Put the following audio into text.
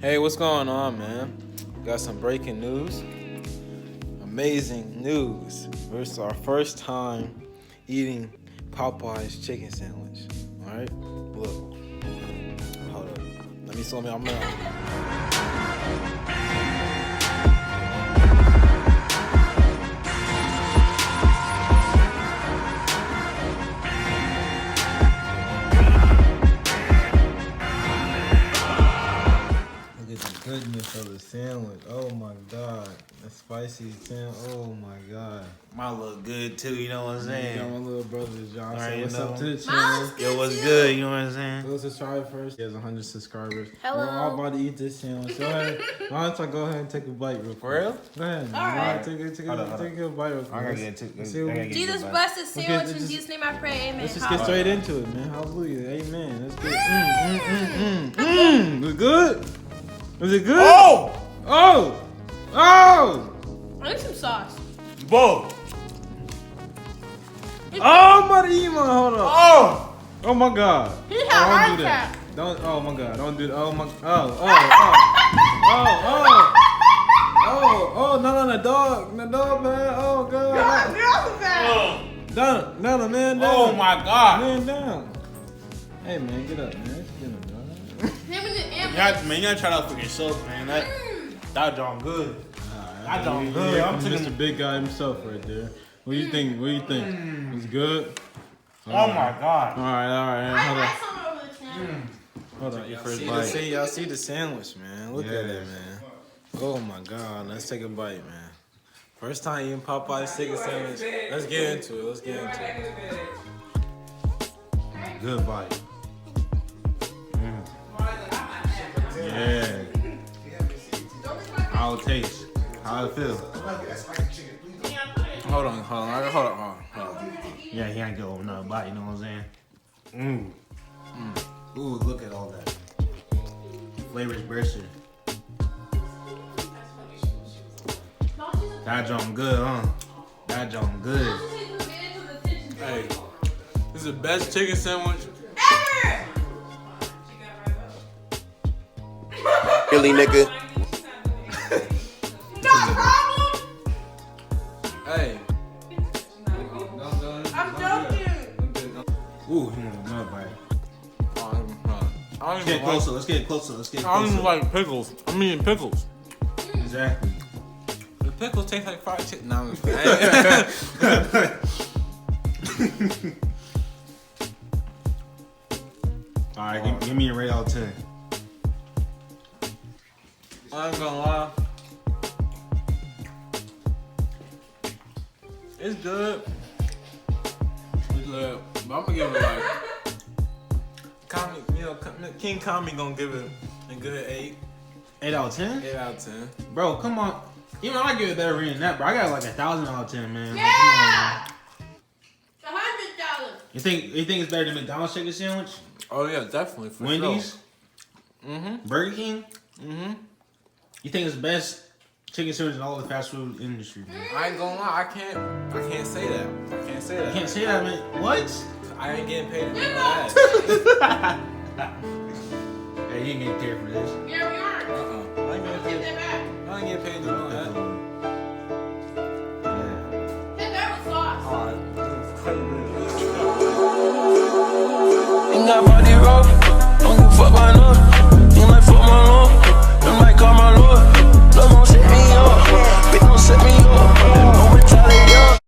Hey, what's going on, man? Got some breaking news. Amazing news. It's our first time eating Popeyes chicken sandwich. All right, look. Hold up. Let me slow me. I'm gonna. Goodness of the sandwich. Oh my god. The spicy sandwich. Oh my god. Mine look good too, you know what I'm saying? You got my little brother John. Right, What's up to the Mine channel? looks Yo, what's good, you know what I'm saying? Go subscribe first. He has 100 subscribers. Hello. We're all about to eat this sandwich. Go ahead. Why don't I go ahead and take a bite real quick? For real? Go ahead. All right. Take a bite real quick. I gotta get it too. Jesus bless this Okay, sandwich. In just- Jesus' name I pray. Amen. Let's just get straight into it, man. Hallelujah. Amen. Let's get Was it good? Was it good? Oh! Oh! Oh! I need some sauce. Whoa! Oh, I'm about to eat mine. Hold up. Oh! Oh my god. He had Don't heart do that. attack. Don't. Oh my god. Don't do that. Oh my. Oh, no, dog, man. Oh god. Down, man. Down. Oh my god! Man, down. Hey man, get up, man. Get up, dog. Him and the Man, you gotta try that freaking sauce, man. That John good. That John good. I'm taking Mr. Big Guy himself right there. What do you think? It's good. Oh my god. All right. Hold I on. some over the channel. Hold on. Y'all see the sandwich, man. Look at it, man. Oh my god. Let's take a bite, man. First time eating Popeye's chicken sandwich. Let's get into it. Good bite. Yeah. How it tastes. How it feel. Hold on. Yeah, he ain't go over another bite, you know what I'm saying? Ooh, look at all that. Flavors bursting. That John good, huh? That John good. Hey, this is the best chicken sandwich. Really, nigga? Hey. I'm joking. Ooh, he want another bite. I Let's get closer, let's get closer. don't even like pickles. I'm eating pickles. Exactly. The pickles taste like fried chicken. No, I'm just Alright, give me a rate out of 10. I ain't gonna lie. It's good. But I'm gonna give it like King Kami gonna give it a good 8. 8 out of 10? 8 out of 10. Bro, come on. Even I give it better rating than that, bro. I got like 1,000 out of 10, man. Like, Yeah. come on, man. $100. You think it's better than McDonald's chicken sandwich? Oh yeah, definitely for Wendy's? Sure. Burger King? You think it's the best chicken sandwich in all the fast food industry, man? I ain't gonna lie, I can't say that. I can't say that. You can't say that, man. What? I ain't getting paid to do that. Hey, you ain't getting paid for this. Yeah, we are. I ain't getting Take paid. that back. I ain't getting paid to do that. Hit that with sauce. Ain't got body rough, don't give a fuck about enough.